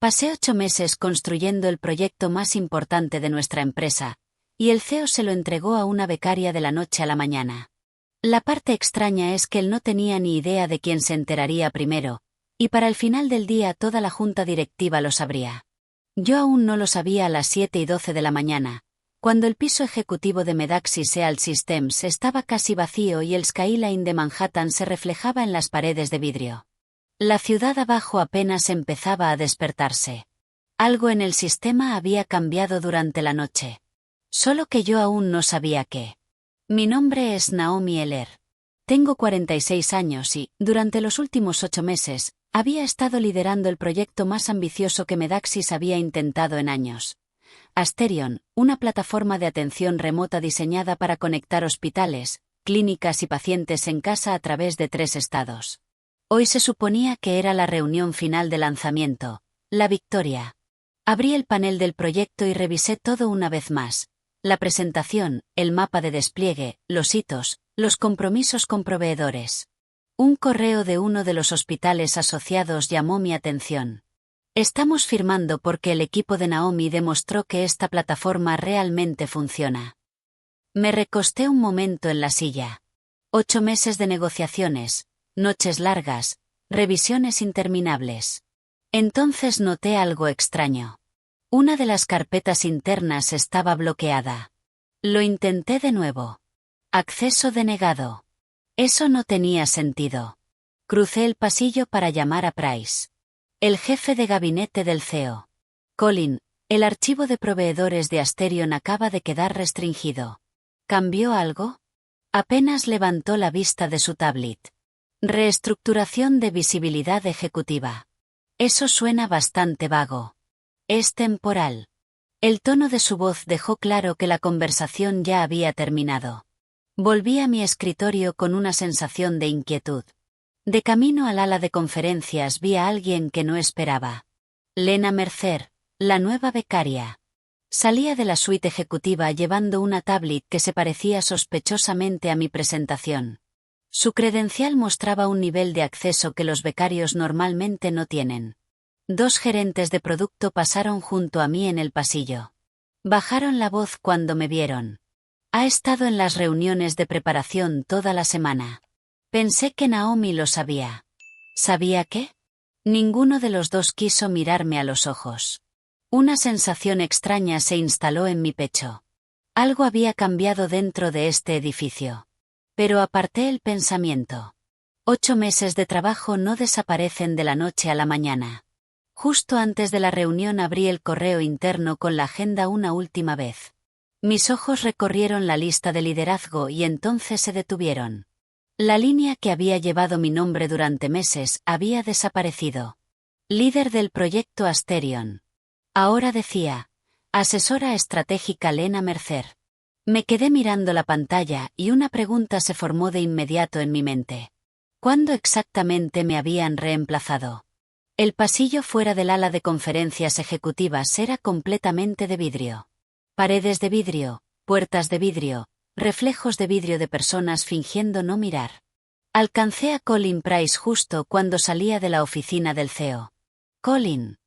Pasé 8 meses construyendo el proyecto más importante de nuestra empresa, y el CEO se lo entregó a una becaria de la noche a la mañana. La parte extraña es que él no tenía ni idea de quién se enteraría primero, y para el final del día toda la junta directiva lo sabría. Yo aún no lo sabía a las 7:12 de la mañana, cuando el piso ejecutivo de Medaxi Sealed Systems estaba casi vacío y el skyline de Manhattan se reflejaba en las paredes de vidrio. La ciudad abajo apenas empezaba a despertarse. Algo en el sistema había cambiado durante la noche. Solo que yo aún no sabía qué. Mi nombre es Naomi Eller. Tengo 46 años y, durante los últimos 8 meses, había estado liderando el proyecto más ambicioso que Medaxis había intentado en años. Asterion, una plataforma de atención remota diseñada para conectar hospitales, clínicas y pacientes en casa a través de 3 estados. Hoy se suponía que era la reunión final de lanzamiento, la victoria. Abrí el panel del proyecto y revisé todo una vez más. La presentación, el mapa de despliegue, los hitos, los compromisos con proveedores. Un correo de uno de los hospitales asociados llamó mi atención. Estamos firmando porque el equipo de Naomi demostró que esta plataforma realmente funciona. Me recosté un momento en la silla. 8 meses de negociaciones, noches largas, revisiones interminables. Entonces noté algo extraño. Una de las carpetas internas estaba bloqueada. Lo intenté de nuevo. Acceso denegado. Eso no tenía sentido. Crucé el pasillo para llamar a Price. El jefe de gabinete del CEO. Colin, el archivo de proveedores de Asterion acaba de quedar restringido. ¿Cambió algo? Apenas levantó la vista de su tablet. Reestructuración de visibilidad ejecutiva. Eso suena bastante vago. Es temporal. El tono de su voz dejó claro que la conversación ya había terminado. Volví a mi escritorio con una sensación de inquietud. De camino al ala de conferencias vi a alguien que no esperaba. Lena Mercer, la nueva becaria. Salía de la suite ejecutiva llevando una tablet que se parecía sospechosamente a mi presentación. Su credencial mostraba un nivel de acceso que los becarios normalmente no tienen. 2 gerentes de producto pasaron junto a mí en el pasillo. Bajaron la voz cuando me vieron. Ha estado en las reuniones de preparación toda la semana. Pensé que Naomi lo sabía. ¿Sabía qué? Ninguno de los dos quiso mirarme a los ojos. Una sensación extraña se instaló en mi pecho. Algo había cambiado dentro de este edificio. Pero aparté el pensamiento. 8 meses de trabajo no desaparecen de la noche a la mañana. Justo antes de la reunión abrí el correo interno con la agenda una última vez. Mis ojos recorrieron la lista de liderazgo y entonces se detuvieron. La línea que había llevado mi nombre durante meses había desaparecido. Líder del proyecto Asterion. Ahora decía, asesora estratégica Lena Mercer. Me quedé mirando la pantalla y una pregunta se formó de inmediato en mi mente. ¿Cuándo exactamente me habían reemplazado? El pasillo fuera del ala de conferencias ejecutivas era completamente de vidrio. Paredes de vidrio, puertas de vidrio, reflejos de vidrio de personas fingiendo no mirar. Alcancé a Colin Price justo cuando salía de la oficina del CEO. Colin.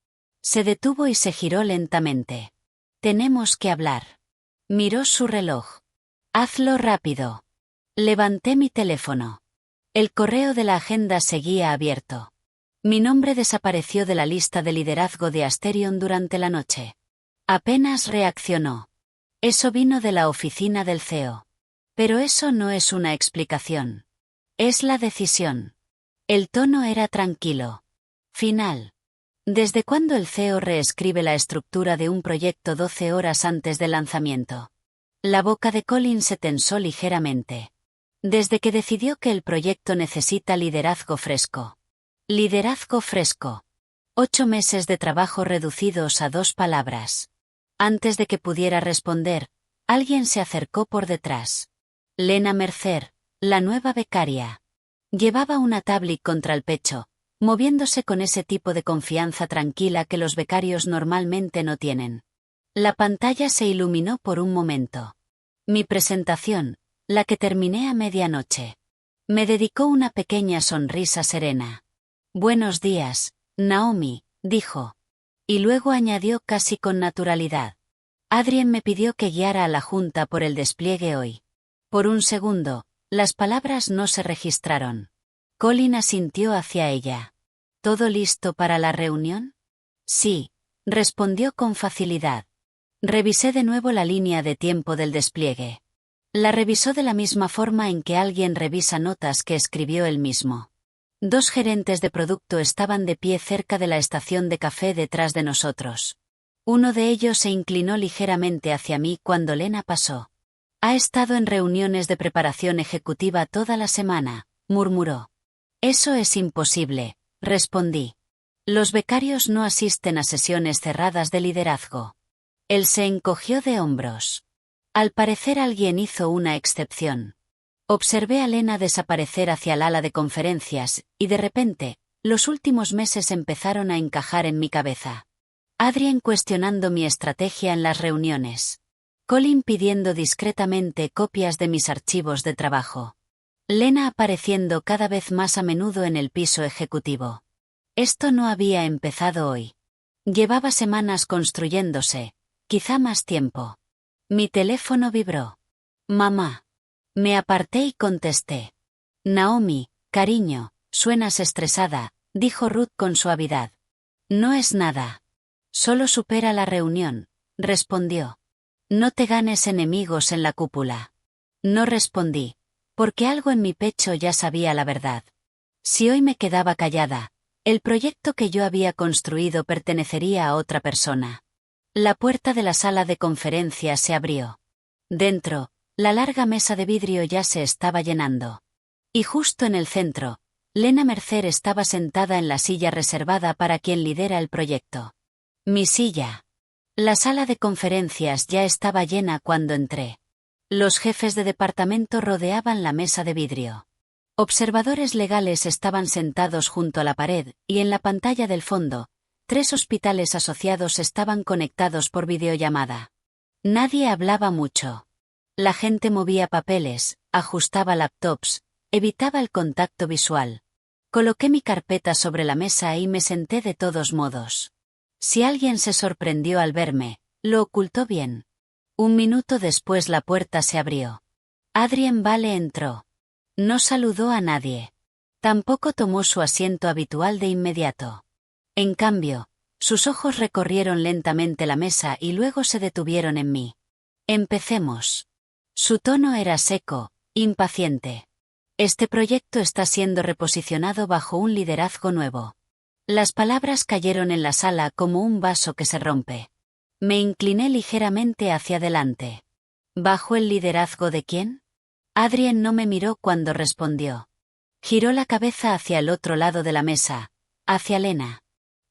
Se detuvo y se giró lentamente. Tenemos que hablar. Miró su reloj. Hazlo rápido. Levanté mi teléfono. El correo de la agenda seguía abierto. Mi nombre desapareció de la lista de liderazgo de Asterion durante la noche. Apenas reaccionó. Eso vino de la oficina del CEO. Pero eso no es una explicación. Es la decisión. El tono era tranquilo. Final. ¿Desde cuándo el CEO reescribe la estructura de un proyecto 12 horas antes del lanzamiento? La boca de Colin se tensó ligeramente. Desde que decidió que el proyecto necesita liderazgo fresco. Liderazgo fresco. 8 meses de trabajo reducidos a 2 palabras. Antes de que pudiera responder, alguien se acercó por detrás. Lena Mercer, la nueva becaria. Llevaba una tablet contra el pecho, moviéndose con ese tipo de confianza tranquila que los becarios normalmente no tienen. La pantalla se iluminó por un momento. Mi presentación, la que terminé a medianoche. Me dedicó una pequeña sonrisa serena. Buenos días, Naomi, dijo. Y luego añadió casi con naturalidad. Adrien me pidió que guiara a la junta por el despliegue hoy. Por un segundo, las palabras no se registraron. Colin asintió hacia ella. ¿Todo listo para la reunión? Sí, respondió con facilidad. Revisé de nuevo la línea de tiempo del despliegue. La revisó de la misma forma en que alguien revisa notas que escribió él mismo. 2 gerentes de producto estaban de pie cerca de la estación de café detrás de nosotros. Uno de ellos se inclinó ligeramente hacia mí cuando Lena pasó. Ha estado en reuniones de preparación ejecutiva toda la semana, murmuró. Eso es imposible, respondí. Los becarios no asisten a sesiones cerradas de liderazgo. Él se encogió de hombros. Al parecer alguien hizo una excepción. Observé a Lena desaparecer hacia el ala de conferencias, y de repente, los últimos meses empezaron a encajar en mi cabeza. Adrien cuestionando mi estrategia en las reuniones. Colin pidiendo discretamente copias de mis archivos de trabajo. Lena apareciendo cada vez más a menudo en el piso ejecutivo. Esto no había empezado hoy. Llevaba semanas construyéndose, quizá más tiempo. Mi teléfono vibró. Mamá. Me aparté y contesté. Naomi, cariño, suenas estresada, dijo Ruth con suavidad. No es nada. Solo supera la reunión, respondió. No te ganes enemigos en la cúpula. No respondí, porque algo en mi pecho ya sabía la verdad. Si hoy me quedaba callada, el proyecto que yo había construido pertenecería a otra persona. La puerta de la sala de conferencias se abrió. Dentro, la larga mesa de vidrio ya se estaba llenando. Y justo en el centro, Lena Mercer estaba sentada en la silla reservada para quien lidera el proyecto. Mi silla. La sala de conferencias ya estaba llena cuando entré. Los jefes de departamento rodeaban la mesa de vidrio. Observadores legales estaban sentados junto a la pared, y en la pantalla del fondo, 3 hospitales asociados estaban conectados por videollamada. Nadie hablaba mucho. La gente movía papeles, ajustaba laptops, evitaba el contacto visual. Coloqué mi carpeta sobre la mesa y me senté de todos modos. Si alguien se sorprendió al verme, lo ocultó bien. 1 minuto después la puerta se abrió. Adrien Vale entró. No saludó a nadie. Tampoco tomó su asiento habitual de inmediato. En cambio, sus ojos recorrieron lentamente la mesa y luego se detuvieron en mí. Empecemos. Su tono era seco, impaciente. Este proyecto está siendo reposicionado bajo un liderazgo nuevo. Las palabras cayeron en la sala como un vaso que se rompe. Me incliné ligeramente hacia adelante. ¿Bajo el liderazgo de quién? Adrien no me miró cuando respondió. Giró la cabeza hacia el otro lado de la mesa, hacia Lena.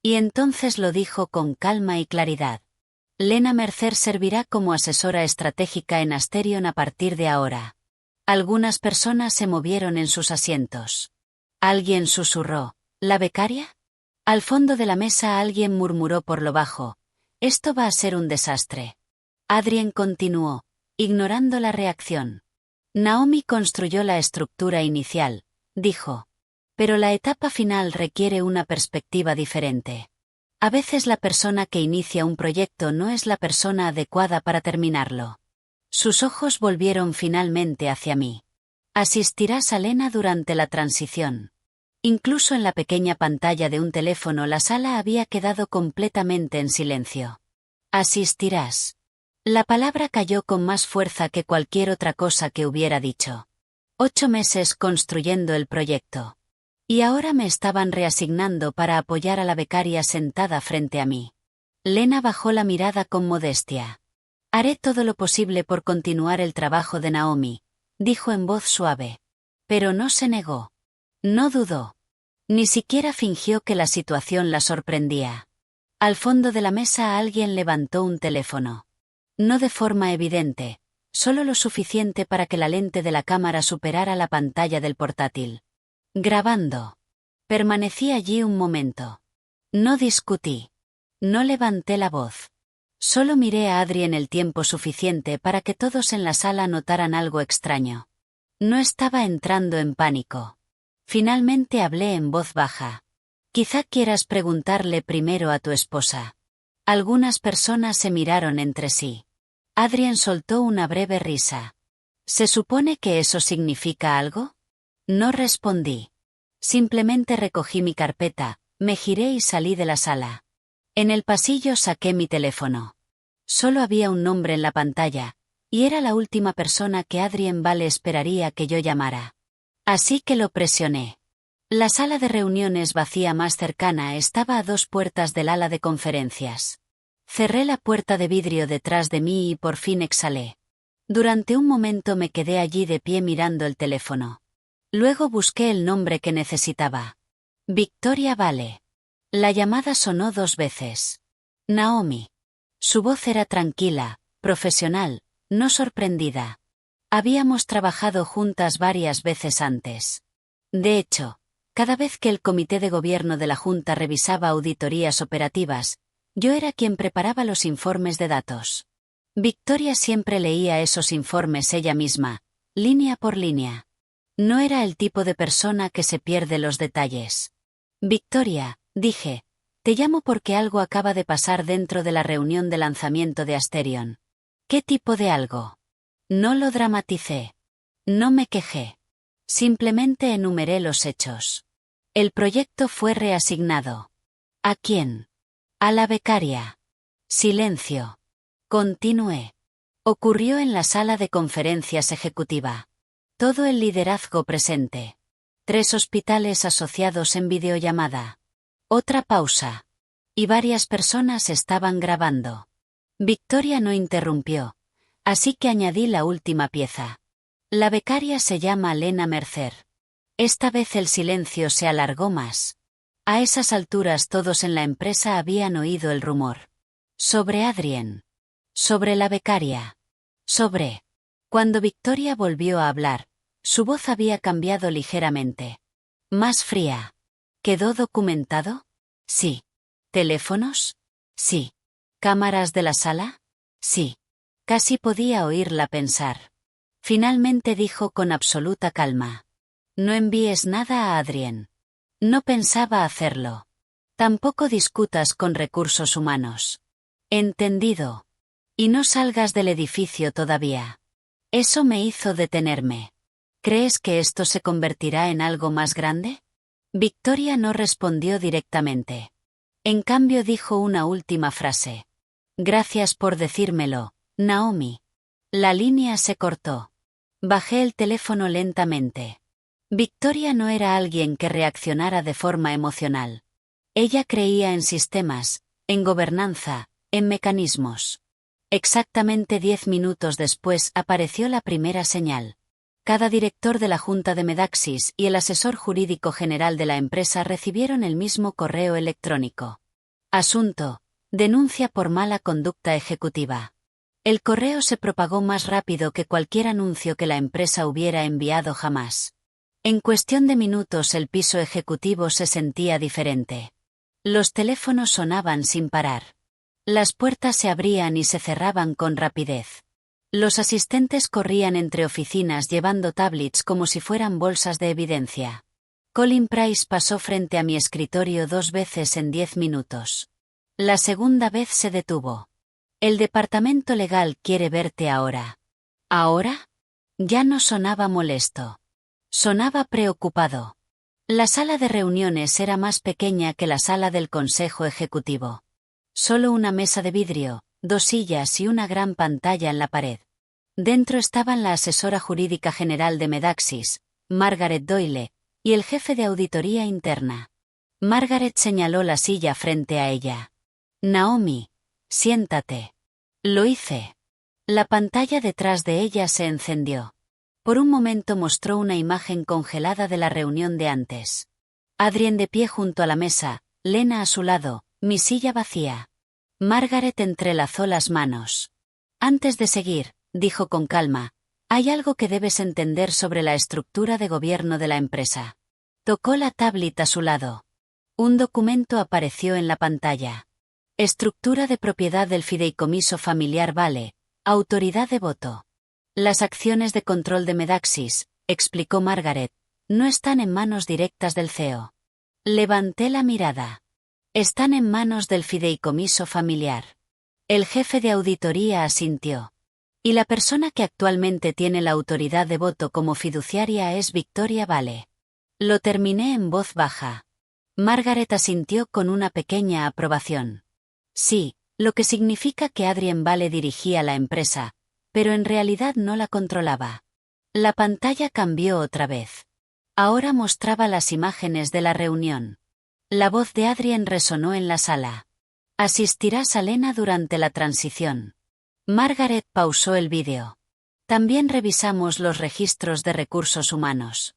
Y entonces lo dijo con calma y claridad. Lena Mercer servirá como asesora estratégica en Asterion a partir de ahora. Algunas personas se movieron en sus asientos. Alguien susurró, ¿la becaria? Al fondo de la mesa alguien murmuró por lo bajo, esto va a ser un desastre. Adrien continuó, ignorando la reacción. Naomi construyó la estructura inicial, dijo. Pero la etapa final requiere una perspectiva diferente. A veces la persona que inicia un proyecto no es la persona adecuada para terminarlo. Sus ojos volvieron finalmente hacia mí. Asistirás a Lena durante la transición. Incluso en la pequeña pantalla de un teléfono la sala había quedado completamente en silencio. Asistirás. La palabra cayó con más fuerza que cualquier otra cosa que hubiera dicho. 8 meses construyendo el proyecto. Y ahora me estaban reasignando para apoyar a la becaria sentada frente a mí. Lena bajó la mirada con modestia. Haré todo lo posible por continuar el trabajo de Naomi, dijo en voz suave. Pero no se negó. No dudó. Ni siquiera fingió que la situación la sorprendía. Al fondo de la mesa alguien levantó un teléfono. No de forma evidente, solo lo suficiente para que la lente de la cámara superara la pantalla del portátil. Grabando. Permanecí allí un momento. No discutí. No levanté la voz. Solo miré a Adrien el tiempo suficiente para que todos en la sala notaran algo extraño. No estaba entrando en pánico. Finalmente hablé en voz baja. Quizá quieras preguntarle primero a tu esposa. Algunas personas se miraron entre sí. Adrien soltó una breve risa. ¿Se supone que eso significa algo? No respondí. Simplemente recogí mi carpeta, me giré y salí de la sala. En el pasillo saqué mi teléfono. Solo había un nombre en la pantalla, y era la última persona que Adrien Vale esperaría que yo llamara. Así que lo presioné. La sala de reuniones vacía más cercana estaba a 2 puertas del ala de conferencias. Cerré la puerta de vidrio detrás de mí y por fin exhalé. Durante un momento me quedé allí de pie mirando el teléfono. Luego busqué el nombre que necesitaba. Victoria Vale. La llamada sonó 2 veces. Naomi. Su voz era tranquila, profesional, no sorprendida. Habíamos trabajado juntas varias veces antes. De hecho, cada vez que el comité de gobierno de la Junta revisaba auditorías operativas, yo era quien preparaba los informes de datos. Victoria siempre leía esos informes ella misma, línea por línea. No era el tipo de persona que se pierde los detalles. Victoria, dije, te llamo porque algo acaba de pasar dentro de la reunión de lanzamiento de Asterion. ¿Qué tipo de algo? No lo dramaticé. No me quejé. Simplemente enumeré los hechos. El proyecto fue reasignado. ¿A quién? A la becaria. Silencio. Continué. Ocurrió en la sala de conferencias ejecutiva. Todo el liderazgo presente. 3 hospitales asociados en videollamada. Otra pausa. Y varias personas estaban grabando. Victoria no interrumpió, así que añadí la última pieza. La becaria se llama Lena Mercer. Esta vez el silencio se alargó más. A esas alturas todos en la empresa habían oído el rumor. Sobre Adrien. Sobre la becaria. Sobre. Cuando Victoria volvió a hablar, su voz había cambiado ligeramente. Más fría. ¿Quedó documentado? Sí. ¿Teléfonos? Sí. ¿Cámaras de la sala? Sí. Casi podía oírla pensar. Finalmente dijo con absoluta calma. No envíes nada a Adrien. No pensaba hacerlo. Tampoco discutas con recursos humanos. Entendido. Y no salgas del edificio todavía. Eso me hizo detenerme. ¿Crees que esto se convertirá en algo más grande? Victoria no respondió directamente. En cambio dijo una última frase. Gracias por decírmelo, Naomi. La línea se cortó. Bajé el teléfono lentamente. Victoria no era alguien que reaccionara de forma emocional. Ella creía en sistemas, en gobernanza, en mecanismos. Exactamente 10 minutos después apareció la primera señal. Cada director de la Junta de Medaxis y el asesor jurídico general de la empresa recibieron el mismo correo electrónico. Asunto: denuncia por mala conducta ejecutiva. El correo se propagó más rápido que cualquier anuncio que la empresa hubiera enviado jamás. En cuestión de minutos el piso ejecutivo se sentía diferente. Los teléfonos sonaban sin parar. Las puertas se abrían y se cerraban con rapidez. Los asistentes corrían entre oficinas llevando tablets como si fueran bolsas de evidencia. Colin Price pasó frente a mi escritorio 2 veces en 10 minutos. La segunda vez se detuvo. El departamento legal quiere verte ahora. ¿Ahora? Ya no sonaba molesto. Sonaba preocupado. La sala de reuniones era más pequeña que la sala del Consejo Ejecutivo. Solo una mesa de vidrio, 2 sillas y una gran pantalla en la pared. Dentro estaban la asesora jurídica general de Medaxis, Margaret Doyle, y el jefe de auditoría interna. Margaret señaló la silla frente a ella. Naomi, siéntate. Lo hice. La pantalla detrás de ella se encendió. Por un momento mostró una imagen congelada de la reunión de antes. Adrien de pie junto a la mesa, Lena a su lado, mi silla vacía. Margaret entrelazó las manos. Antes de seguir, dijo con calma, hay algo que debes entender sobre la estructura de gobierno de la empresa. Tocó la tablet a su lado. Un documento apareció en la pantalla. Estructura de propiedad del fideicomiso familiar Vale, autoridad de voto. Las acciones de control de Medaxis, explicó Margaret, no están en manos directas del CEO. Levanté la mirada. Están en manos del fideicomiso familiar. El jefe de auditoría asintió. Y la persona que actualmente tiene la autoridad de voto como fiduciaria es Victoria Vale. Lo terminé en voz baja. Margaret asintió con una pequeña aprobación. Sí, lo que significa que Adrien Vale dirigía la empresa, pero en realidad no la controlaba. La pantalla cambió otra vez. Ahora mostraba las imágenes de la reunión. La voz de Adrien resonó en la sala. Asistirás a Lena durante la transición. Margaret pausó el vídeo. También revisamos los registros de recursos humanos.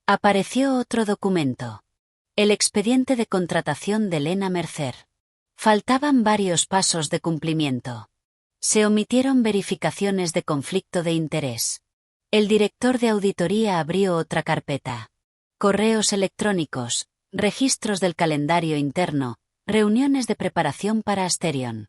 Apareció otro documento. El expediente de contratación de Lena Mercer. Faltaban varios pasos de cumplimiento. Se omitieron verificaciones de conflicto de interés. El director de auditoría abrió otra carpeta. Correos electrónicos, registros del calendario interno, reuniones de preparación para Asterion.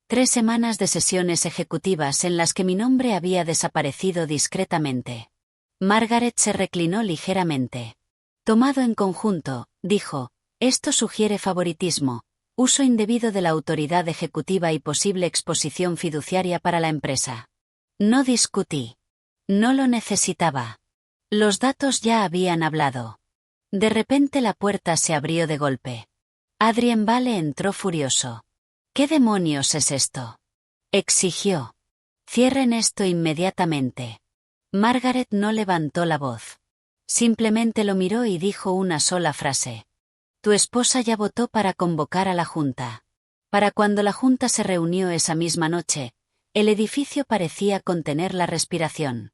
3 semanas de sesiones ejecutivas en las que mi nombre había desaparecido discretamente. Margaret se reclinó ligeramente. Tomado en conjunto, dijo, esto sugiere favoritismo, uso indebido de la autoridad ejecutiva y posible exposición fiduciaria para la empresa. No discutí. No lo necesitaba. Los datos ya habían hablado. De repente la puerta se abrió de golpe. Adrien Vale entró furioso. ¿Qué demonios es esto?, exigió. Cierren esto inmediatamente. Margaret no levantó la voz. Simplemente lo miró y dijo una sola frase. Tu esposa ya votó para convocar a la junta. Para cuando la junta se reunió esa misma noche, el edificio parecía contener la respiración.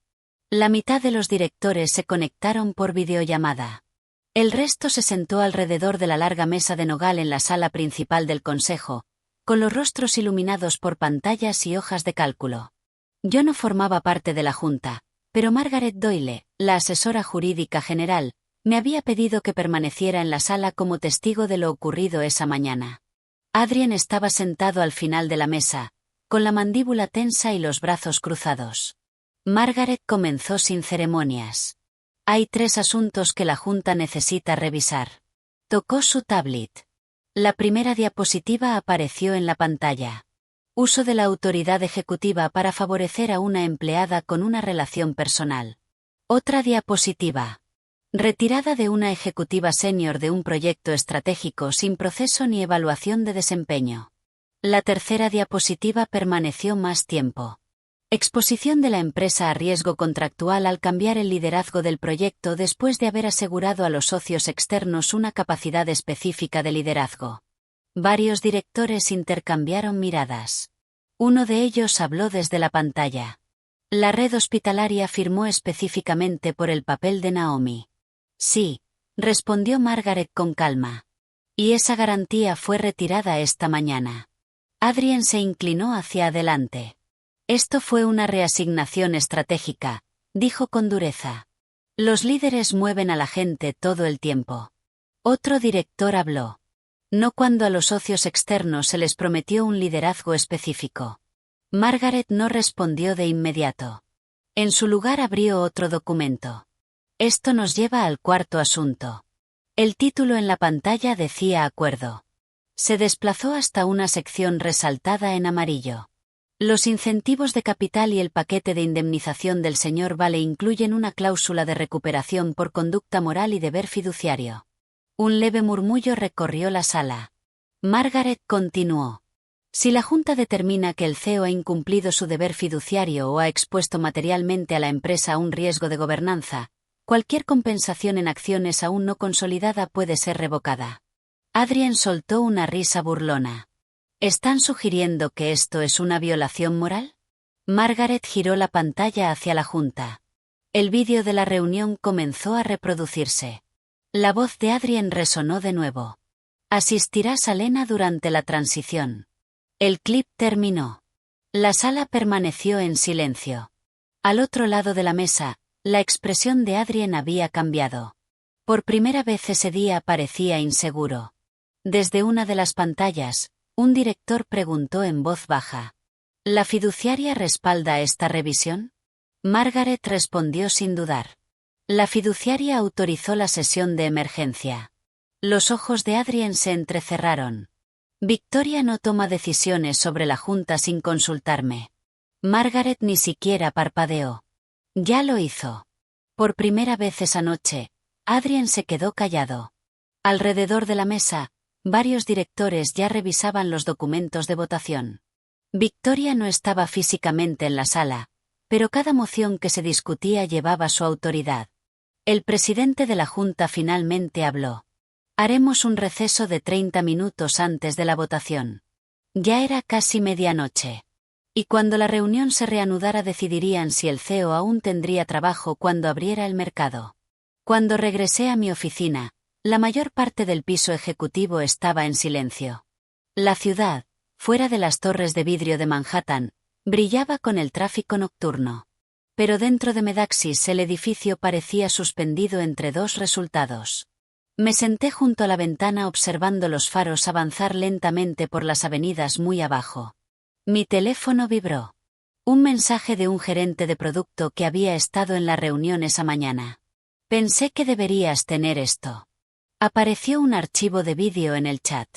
La mitad de los directores se conectaron por videollamada. El resto se sentó alrededor de la larga mesa de nogal en la sala principal del consejo, con los rostros iluminados por pantallas y hojas de cálculo. Yo no formaba parte de la junta, pero Margaret Doyle, la asesora jurídica general, me había pedido que permaneciera en la sala como testigo de lo ocurrido esa mañana. Adrien estaba sentado al final de la mesa, con la mandíbula tensa y los brazos cruzados. Margaret comenzó sin ceremonias. Hay 3 asuntos que la junta necesita revisar. Tocó su tablet. La primera diapositiva apareció en la pantalla. Uso de la autoridad ejecutiva para favorecer a una empleada con una relación personal. Otra diapositiva. Retirada de una ejecutiva senior de un proyecto estratégico sin proceso ni evaluación de desempeño. La tercera diapositiva permaneció más tiempo. Exposición de la empresa a riesgo contractual al cambiar el liderazgo del proyecto después de haber asegurado a los socios externos una capacidad específica de liderazgo. Varios directores intercambiaron miradas. Uno de ellos habló desde la pantalla. La red hospitalaria firmó específicamente por el papel de Naomi. Sí, respondió Margaret con calma. Y esa garantía fue retirada esta mañana. Adrien se inclinó hacia adelante. Esto fue una reasignación estratégica, dijo con dureza. Los líderes mueven a la gente todo el tiempo. Otro director habló. No cuando a los socios externos se les prometió un liderazgo específico. Margaret no respondió de inmediato. En su lugar abrió otro documento. Esto nos lleva al cuarto asunto. El título en la pantalla decía acuerdo. Se desplazó hasta una sección resaltada en amarillo. Los incentivos de capital y el paquete de indemnización del señor Vale incluyen una cláusula de recuperación por conducta moral y deber fiduciario. Un leve murmullo recorrió la sala. Margaret continuó. Si la Junta determina que el CEO ha incumplido su deber fiduciario o ha expuesto materialmente a la empresa a un riesgo de gobernanza, cualquier compensación en acciones aún no consolidada puede ser revocada. Adrien soltó una risa burlona. ¿Están sugiriendo que esto es una violación moral? Margaret giró la pantalla hacia la Junta. El vídeo de la reunión comenzó a reproducirse. La voz de Adrien resonó de nuevo. Asistirás a Lena durante la transición. El clip terminó. La sala permaneció en silencio. Al otro lado de la mesa, la expresión de Adrien había cambiado. Por primera vez ese día parecía inseguro. Desde una de las pantallas, un director preguntó en voz baja. ¿La fiduciaria respalda esta revisión? Margaret respondió sin dudar. La fiduciaria autorizó la sesión de emergencia. Los ojos de Adrien se entrecerraron. Victoria no toma decisiones sobre la junta sin consultarme. Margaret ni siquiera parpadeó. Ya lo hizo. Por primera vez esa noche, Adrien se quedó callado. Alrededor de la mesa, varios directores ya revisaban los documentos de votación. Victoria no estaba físicamente en la sala, pero cada moción que se discutía llevaba su autoridad. El presidente de la Junta finalmente habló. Haremos un receso de 30 minutos antes de la votación. Ya era casi medianoche. Y cuando la reunión se reanudara decidirían si el CEO aún tendría trabajo cuando abriera el mercado. Cuando regresé a mi oficina, la mayor parte del piso ejecutivo estaba en silencio. La ciudad, fuera de las torres de vidrio de Manhattan, brillaba con el tráfico nocturno. Pero dentro de Medaxis el edificio parecía suspendido entre dos resultados. Me senté junto a la ventana observando los faros avanzar lentamente por las avenidas muy abajo. Mi teléfono vibró. Un mensaje de un gerente de producto que había estado en la reunión esa mañana. Pensé que deberías tener esto. Apareció un archivo de vídeo en el chat.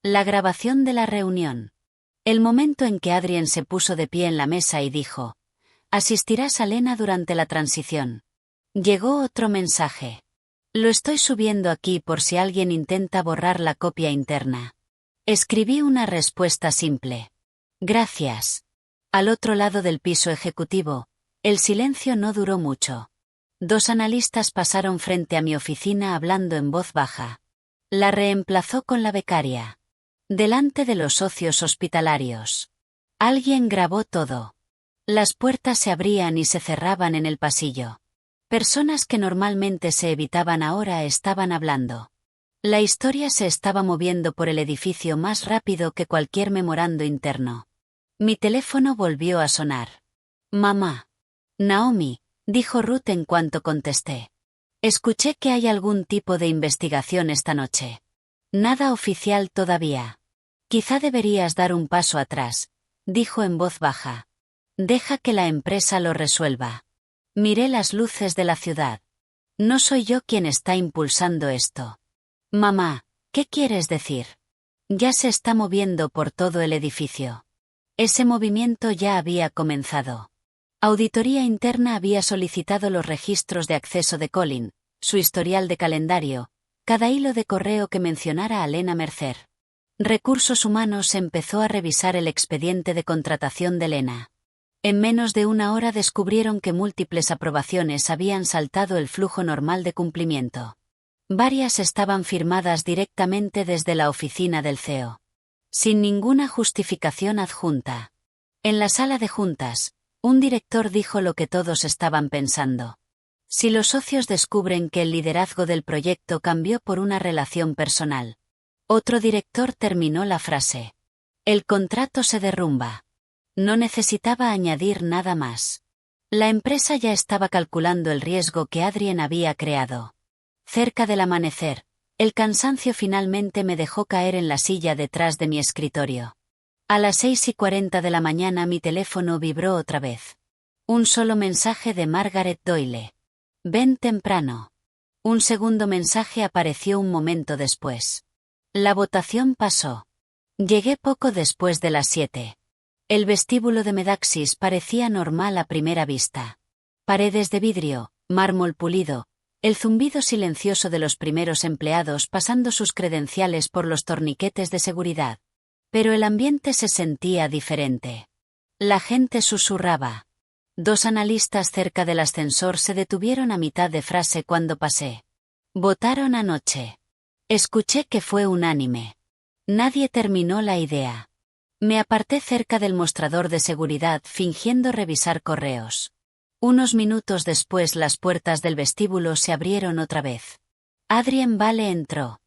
La grabación de la reunión. El momento en que Adrien se puso de pie en la mesa y dijo: «Asistirás a Lena durante la transición». Llegó otro mensaje. Lo estoy subiendo aquí por si alguien intenta borrar la copia interna. Escribí una respuesta simple. Gracias. Al otro lado del piso ejecutivo, el silencio no duró mucho. Dos analistas pasaron frente a mi oficina hablando en voz baja. La reemplazó con la becaria. Delante de los socios hospitalarios. Alguien grabó todo. Las puertas se abrían y se cerraban en el pasillo. Personas que normalmente se evitaban ahora estaban hablando. La historia se estaba moviendo por el edificio más rápido que cualquier memorando interno. Mi teléfono volvió a sonar. «Mamá». «Naomi», dijo Ruth en cuanto contesté. «Escuché que hay algún tipo de investigación esta noche. Nada oficial todavía. Quizá deberías dar un paso atrás», dijo en voz baja. «Deja que la empresa lo resuelva». Miré las luces de la ciudad. No soy yo quien está impulsando esto. «Mamá, ¿qué quieres decir?» Ya se está moviendo por todo el edificio. Ese movimiento ya había comenzado. Auditoría Interna había solicitado los registros de acceso de Colin, su historial de calendario, cada hilo de correo que mencionara a Lena Mercer. Recursos Humanos empezó a revisar el expediente de contratación de Lena. En menos de una hora descubrieron que múltiples aprobaciones habían saltado el flujo normal de cumplimiento. Varias estaban firmadas directamente desde la oficina del CEO. Sin ninguna justificación adjunta. En la sala de juntas, un director dijo lo que todos estaban pensando. Si los socios descubren que el liderazgo del proyecto cambió por una relación personal. Otro director terminó la frase. El contrato se derrumba. No necesitaba añadir nada más. La empresa ya estaba calculando el riesgo que Adrien había creado. Cerca del amanecer, el cansancio finalmente me dejó caer en la silla detrás de mi escritorio. A las 6:40 de la mañana mi teléfono vibró otra vez. Un solo mensaje de Margaret Doyle. «Ven temprano». Un segundo mensaje apareció un momento después. La votación pasó. Llegué poco después de las 7. El vestíbulo de Medaxis parecía normal a primera vista. Paredes de vidrio, mármol pulido, el zumbido silencioso de los primeros empleados pasando sus credenciales por los torniquetes de seguridad. Pero el ambiente se sentía diferente. La gente susurraba. Dos analistas cerca del ascensor se detuvieron a mitad de frase cuando pasé. «Votaron anoche». Escuché que fue unánime. Nadie terminó la idea. Me aparté cerca del mostrador de seguridad fingiendo revisar correos. Unos minutos después las puertas del vestíbulo se abrieron otra vez. Adrien Vale entró.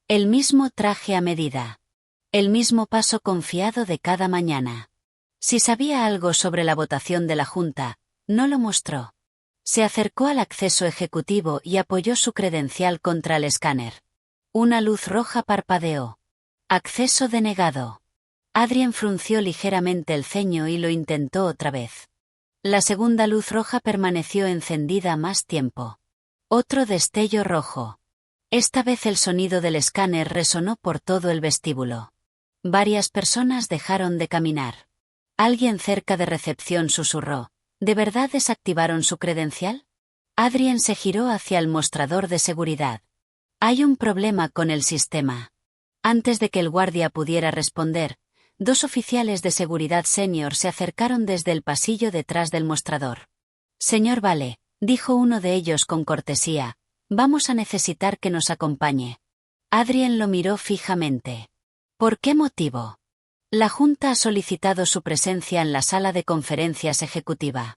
El mismo traje a medida. El mismo paso confiado de cada mañana. Si sabía algo sobre la votación de la Junta, no lo mostró. Se acercó al acceso ejecutivo y apoyó su credencial contra el escáner. Una luz roja parpadeó. Acceso denegado. Adrien frunció ligeramente el ceño y lo intentó otra vez. La segunda luz roja permaneció encendida más tiempo. Otro destello rojo. Esta vez el sonido del escáner resonó por todo el vestíbulo. Varias personas dejaron de caminar. Alguien cerca de recepción susurró: ¿de verdad desactivaron su credencial? Adrien se giró hacia el mostrador de seguridad. Hay un problema con el sistema. Antes de que el guardia pudiera responder, dos oficiales de seguridad senior se acercaron desde el pasillo detrás del mostrador. Señor Vale, dijo uno de ellos con cortesía, vamos a necesitar que nos acompañe. Adrien lo miró fijamente. ¿Por qué motivo? La Junta ha solicitado su presencia en la sala de conferencias ejecutiva.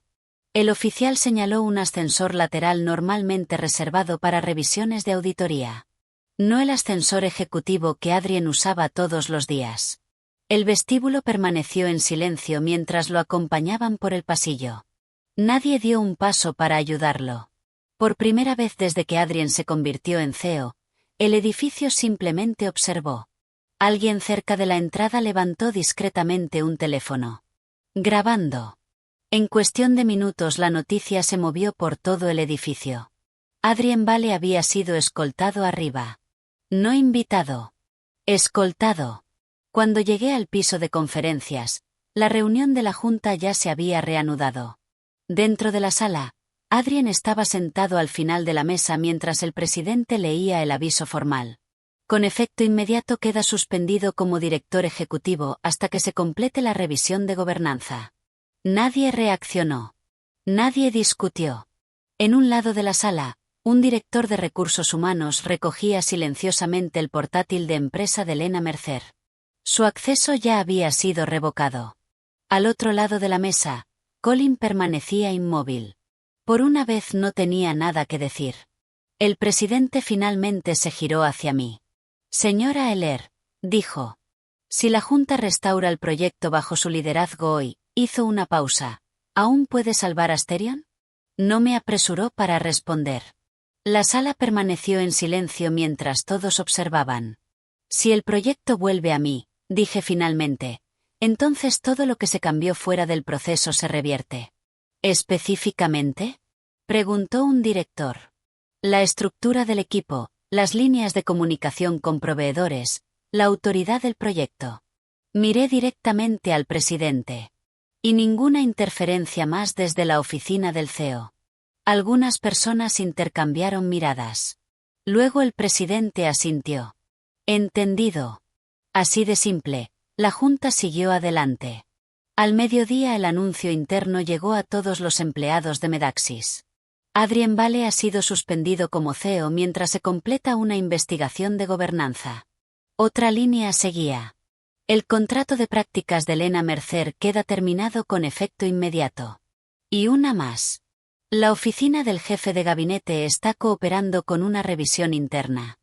El oficial señaló un ascensor lateral normalmente reservado para revisiones de auditoría. No el ascensor ejecutivo que Adrien usaba todos los días. El vestíbulo permaneció en silencio mientras lo acompañaban por el pasillo. Nadie dio un paso para ayudarlo. Por primera vez desde que Adrien se convirtió en CEO, el edificio simplemente observó. Alguien cerca de la entrada levantó discretamente un teléfono. Grabando. En cuestión de minutos la noticia se movió por todo el edificio. Adrien Vale había sido escoltado arriba. No invitado. Escoltado. Cuando llegué al piso de conferencias, la reunión de la Junta ya se había reanudado. Dentro de la sala, Adrien estaba sentado al final de la mesa mientras el presidente leía el aviso formal. Con efecto inmediato queda suspendido como director ejecutivo hasta que se complete la revisión de gobernanza. Nadie reaccionó. Nadie discutió. En un lado de la sala, un director de recursos humanos recogía silenciosamente el portátil de empresa de Elena Mercer. Su acceso ya había sido revocado. Al otro lado de la mesa, Colin permanecía inmóvil. Por una vez no tenía nada que decir. El presidente finalmente se giró hacia mí. Señora Heller, dijo. Si la Junta restaura el proyecto bajo su liderazgo hoy, hizo una pausa. ¿Aún puede salvar Asterion? No me apresuró para responder. La sala permaneció en silencio mientras todos observaban. Si el proyecto vuelve a mí, dije finalmente, entonces todo lo que se cambió fuera del proceso se revierte. ¿Específicamente? Preguntó un director. La estructura del equipo, las líneas de comunicación con proveedores, la autoridad del proyecto. Miré directamente al presidente. Y ninguna interferencia más desde la oficina del CEO. Algunas personas intercambiaron miradas. Luego el presidente asintió. Entendido. Así de simple, la Junta siguió adelante. Al mediodía el anuncio interno llegó a todos los empleados de Medaxis. Adrien Vale ha sido suspendido como CEO mientras se completa una investigación de gobernanza. Otra línea seguía. El contrato de prácticas de Elena Mercer queda terminado con efecto inmediato. Y una más. La oficina del jefe de gabinete está cooperando con una revisión interna.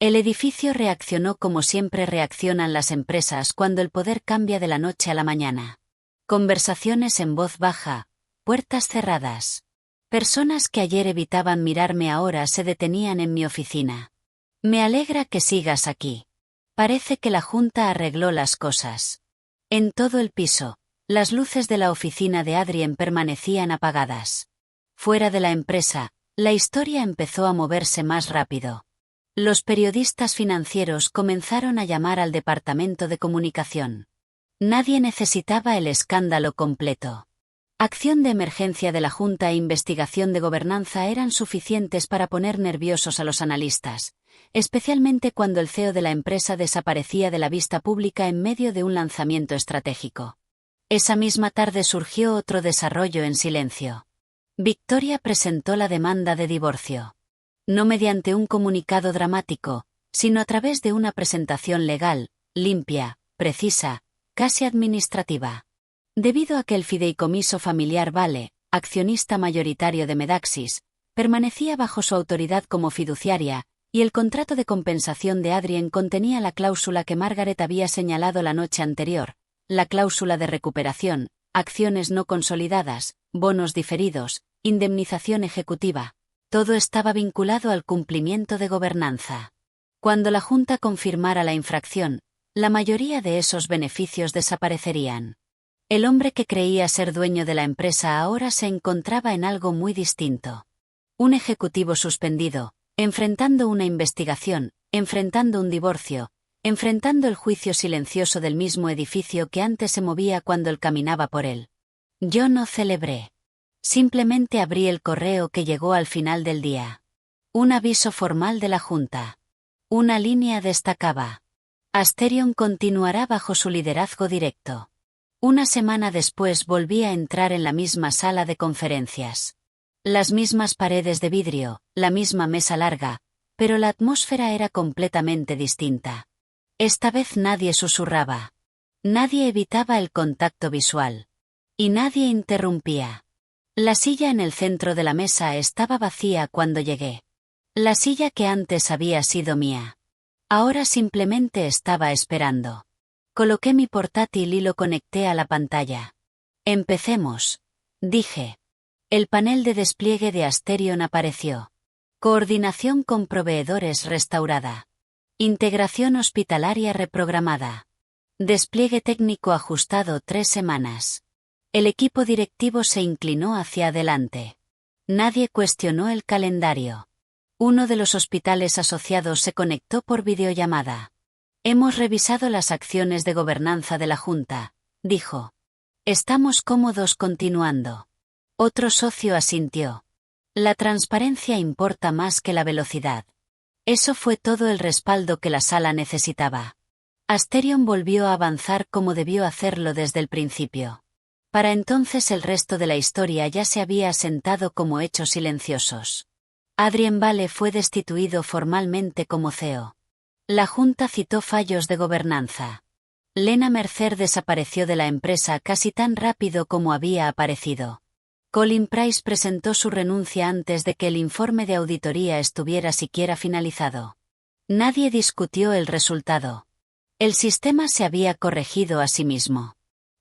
El edificio reaccionó como siempre reaccionan las empresas cuando el poder cambia de la noche a la mañana. Conversaciones en voz baja, puertas cerradas. Personas que ayer evitaban mirarme ahora se detenían en mi oficina. Me alegra que sigas aquí. Parece que la Junta arregló las cosas. En todo el piso, las luces de la oficina de Adrien permanecían apagadas. Fuera de la empresa, la historia empezó a moverse más rápido. Los periodistas financieros comenzaron a llamar al departamento de comunicación. Nadie necesitaba el escándalo completo. Acción de emergencia de la Junta e investigación de gobernanza eran suficientes para poner nerviosos a los analistas, especialmente cuando el CEO de la empresa desaparecía de la vista pública en medio de un lanzamiento estratégico. Esa misma tarde surgió otro desarrollo en silencio. Victoria presentó la demanda de divorcio. No mediante un comunicado dramático, sino a través de una presentación legal, limpia, precisa, casi administrativa. Debido a que el fideicomiso familiar Vale, accionista mayoritario de Medaxis, permanecía bajo su autoridad como fiduciaria, y el contrato de compensación de Adrien contenía la cláusula que Margaret había señalado la noche anterior, la cláusula de recuperación, acciones no consolidadas, bonos diferidos, indemnización ejecutiva. Todo estaba vinculado al cumplimiento de gobernanza. Cuando la Junta confirmara la infracción, la mayoría de esos beneficios desaparecerían. El hombre que creía ser dueño de la empresa ahora se encontraba en algo muy distinto. Un ejecutivo suspendido, enfrentando una investigación, enfrentando un divorcio, enfrentando el juicio silencioso del mismo edificio que antes se movía cuando él caminaba por él. Yo no celebré. Simplemente abrí el correo que llegó al final del día. Un aviso formal de la Junta. Una línea destacaba: Asterion continuará bajo su liderazgo directo. Una semana después volví a entrar en la misma sala de conferencias. Las mismas paredes de vidrio, la misma mesa larga, pero la atmósfera era completamente distinta. Esta vez nadie susurraba. Nadie evitaba el contacto visual. Y nadie interrumpía. La silla en el centro de la mesa estaba vacía cuando llegué. La silla que antes había sido mía. Ahora simplemente estaba esperando. Coloqué mi portátil y lo conecté a la pantalla. Empecemos, dije. El panel de despliegue de Asterion apareció. Coordinación con proveedores restaurada. Integración hospitalaria reprogramada. Despliegue técnico ajustado 3 semanas. El equipo directivo se inclinó hacia adelante. Nadie cuestionó el calendario. Uno de los hospitales asociados se conectó por videollamada. Hemos revisado las acciones de gobernanza de la Junta, dijo. Estamos cómodos continuando. Otro socio asintió. La transparencia importa más que la velocidad. Eso fue todo el respaldo que la sala necesitaba. Asterion volvió a avanzar como debió hacerlo desde el principio. Para entonces el resto de la historia ya se había asentado como hechos silenciosos. Adrien Vale fue destituido formalmente como CEO. La Junta citó fallos de gobernanza. Lena Mercer desapareció de la empresa casi tan rápido como había aparecido. Colin Price presentó su renuncia antes de que el informe de auditoría estuviera siquiera finalizado. Nadie discutió el resultado. El sistema se había corregido a sí mismo.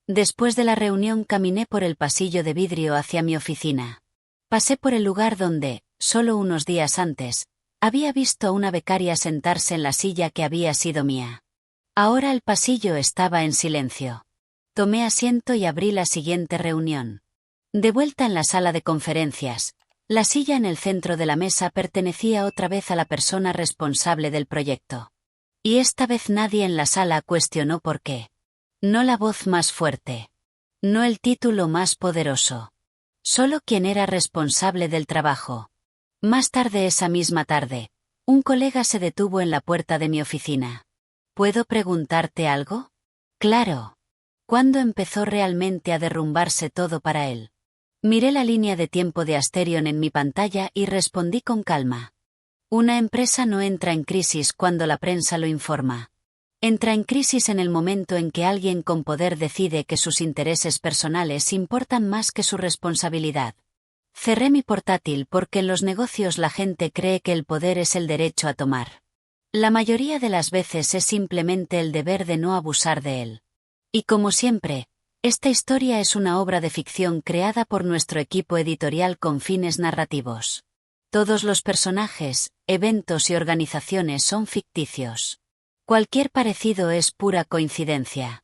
Después de la reunión caminé por el pasillo de vidrio hacia mi oficina. Pasé por el lugar donde, solo unos días antes, había visto a una becaria sentarse en la silla que había sido mía. Ahora el pasillo estaba en silencio. Tomé asiento y abrí la siguiente reunión. De vuelta en la sala de conferencias, la silla en el centro de la mesa pertenecía otra vez a la persona responsable del proyecto. Y esta vez nadie en la sala cuestionó por qué. No la voz más fuerte. No el título más poderoso. Solo quien era responsable del trabajo. Más tarde esa misma tarde, un colega se detuvo en la puerta de mi oficina. ¿Puedo preguntarte algo? Claro. ¿Cuándo empezó realmente a derrumbarse todo para él? Miré la línea de tiempo de Asterion en mi pantalla y respondí con calma. Una empresa no entra en crisis cuando la prensa lo informa. Entra en crisis en el momento en que alguien con poder decide que sus intereses personales importan más que su responsabilidad. Cerré mi portátil porque en los negocios la gente cree que el poder es el derecho a tomar. La mayoría de las veces es simplemente el deber de no abusar de él. Y como siempre, esta historia es una obra de ficción creada por nuestro equipo editorial con fines narrativos. Todos los personajes, eventos y organizaciones son ficticios. Cualquier parecido es pura coincidencia.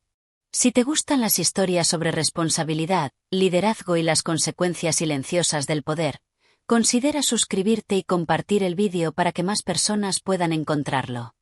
Si te gustan las historias sobre responsabilidad, liderazgo y las consecuencias silenciosas del poder, considera suscribirte y compartir el vídeo para que más personas puedan encontrarlo.